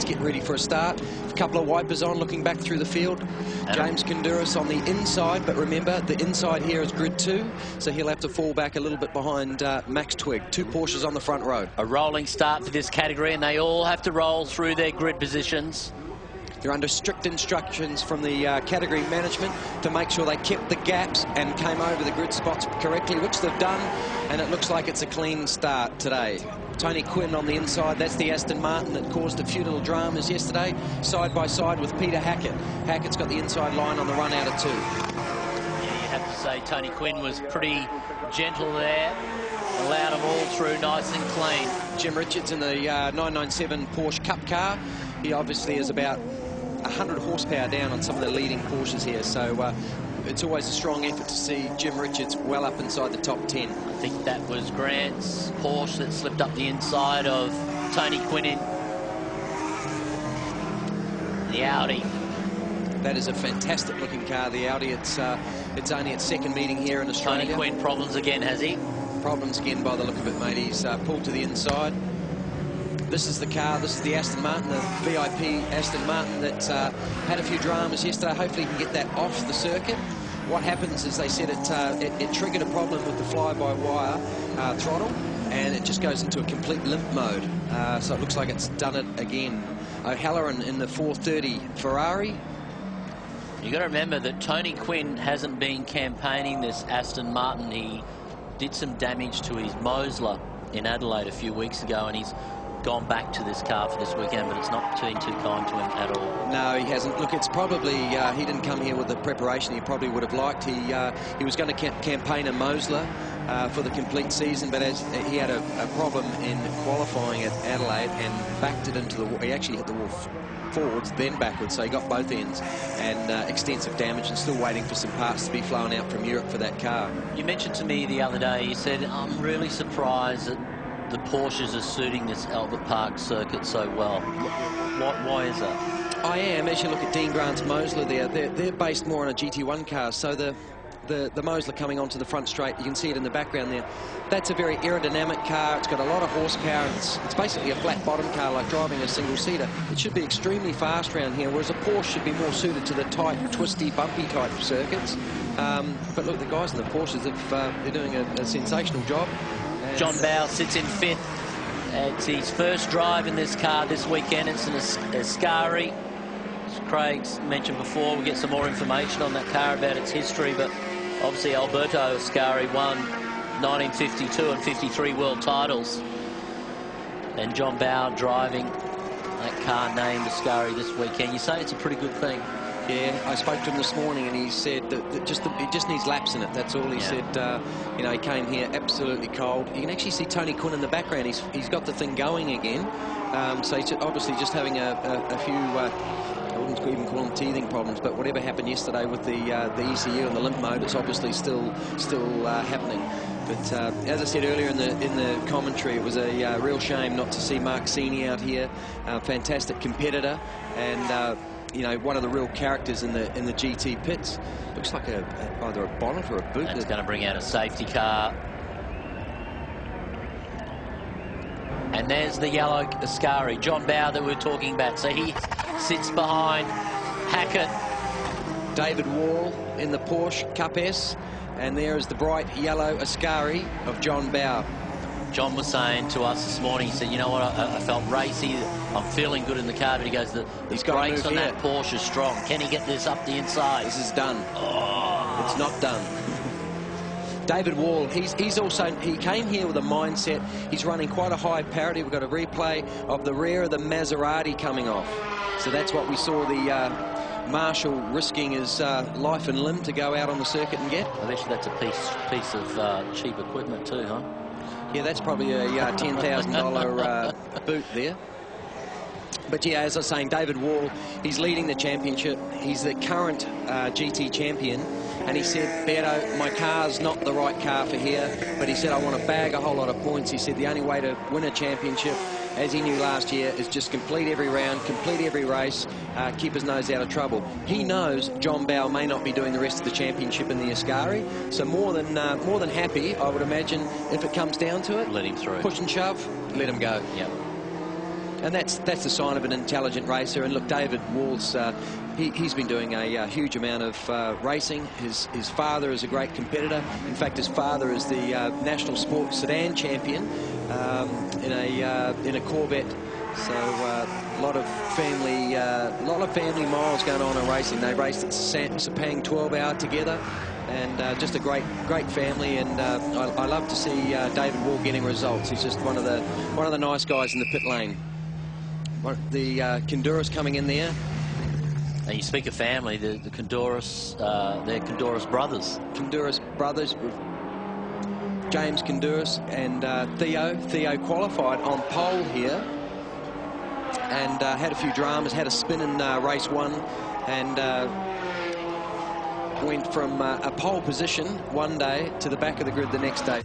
let's get ready for a start. A couple of wipers on, looking back through the field. James Kanduris on the inside, but remember, the inside here is grid 2, so he'll have to fall back a little bit behind Max Twigg. 2 Porsches on the front row. A rolling start for this category, and they all have to roll through their grid positions. They're under strict instructions from the category management to make sure they kept the gaps and came over the grid spots correctly, which they've done, and it looks like it's a clean start today. Tony Quinn on the inside, that's the Aston Martin that caused a few little dramas yesterday, side by side with Peter Hackett. Hackett's got the inside line on the run out of 2. Yeah, you have to say Tony Quinn was pretty gentle there, allowed them all through nice and clean. Jim Richards in the 997 Porsche Cup car. He obviously is about 100 horsepower down on some of the leading Porsches here, so it's always a strong effort to see Jim Richards well up inside the top 10. I think that was Grant's Porsche that slipped up the inside of Tony Quinn in the Audi. That is a fantastic looking car, the Audi. It's only its second meeting here in Australia. Tony Quinn problems again, has he? Problems again by the look of it, mate. He's pulled to the inside. This is the car, this is the Aston Martin, the VIP Aston Martin that had a few dramas yesterday. Hopefully he can get that off the circuit. What happens is they said it triggered a problem with the fly-by-wire throttle, and it just goes into a complete limp mode. So it looks like it's done it again. O'Halloran in the 430 Ferrari. You've got to remember that Tony Quinn hasn't been campaigning this Aston Martin. He did some damage to his Mosler in Adelaide a few weeks ago, and he's gone back to this car for this weekend, but it's not been too kind to him at all. No, he hasn't. Look, it's probably he didn't come here with the preparation he probably would have liked. He was going to campaign a Mosler for the complete season, but as he had a problem in qualifying at Adelaide and backed it into the wall. He actually hit the wall forwards, then backwards, so he got both ends, and extensive damage, and still waiting for some parts to be flown out from Europe for that car. You mentioned to me the other day, you said, I'm really surprised that the Porsches are suiting this Albert Park circuit so well. Why is that? I am. As you look at Dean Grant's Mosler there, they're based more on a GT1 car, so the Mosler coming onto the front straight, you can see it in the background there. That's a very aerodynamic car. It's got a lot of horsepower. It's basically a flat bottom car, like driving a single-seater. It should be extremely fast around here, whereas a Porsche should be more suited to the tight, twisty, bumpy type circuits. But look, the guys in the Porsches, they're doing a sensational job. John Bowe sits in 5th. It's his first drive in this car this weekend. It's an Ascari. As Craig's mentioned before, we'll get some more information on that car about its history, but obviously Alberto Ascari won 1952 and 53 world titles. And John Bowe driving that car named Ascari this weekend. You say it's a pretty good thing. Yeah, I spoke to him this morning and he said that it just needs laps in it. That's all he said. You know, he came here absolutely cold. You can actually see Tony Quinn in the background. He's got the thing going again. So he's obviously just having a few, I wouldn't even call them teething problems, but whatever happened yesterday with the ECU and the limp mode, it's obviously still happening. But as I said earlier in the commentary, it was a real shame not to see Mark Sini out here. Fantastic competitor, and you know, one of the real characters in the GT pits. Looks like either a bonnet or a boot. That's going to bring out a safety car. And there's the yellow Ascari, John Bowe that we were talking about. So he sits behind Hackett. David Wall in the Porsche Cup S. And there is the bright yellow Ascari of John Bowe. John was saying to us this morning, he said, you know what, I felt racy, I'm feeling good in the car, but he goes, the brakes on that Porsche are strong. Can he get this up the inside? This is done. Oh. It's not done. David Wall, he came here with a mindset. He's running quite a high parity. We've got a replay of the rear of the Maserati coming off. So that's what we saw the Marshall risking his life and limb to go out on the circuit and get. I bet you that's a piece of cheap equipment too, huh? Yeah, that's probably a $10,000 boot there. But yeah, as I was saying, David Wall, he's leading the championship. He's the current GT champion. And he said, Beto, my car's not the right car for here. But he said, I want to bag a whole lot of points. He said the only way to win a championship, as he knew last year, is just complete every round, complete every race, keep his nose out of trouble. He knows John Bowe may not be doing the rest of the championship in the Ascari. So more than happy, I would imagine, if it comes down to it. Let him through. Push and shove, let him go. Yep. And that's the sign of an intelligent racer. And look, David Wall's he's been doing a huge amount of racing. His father is a great competitor. In fact, his father is the national sport sedan champion in a Corvette. So a lot of family miles going on in racing. They raced at Sepang 12-hour together, and just a great family. And I love to see David Wall getting results. He's just one of the nice guys in the pit lane. The Konduras coming in there. And you speak of family, the Konduras, they're Konduras brothers. Konduras brothers. James Konduras and Theo. Theo qualified on pole here and had a few dramas, had a spin in race 1, and went from a pole position one day to the back of the grid the next day.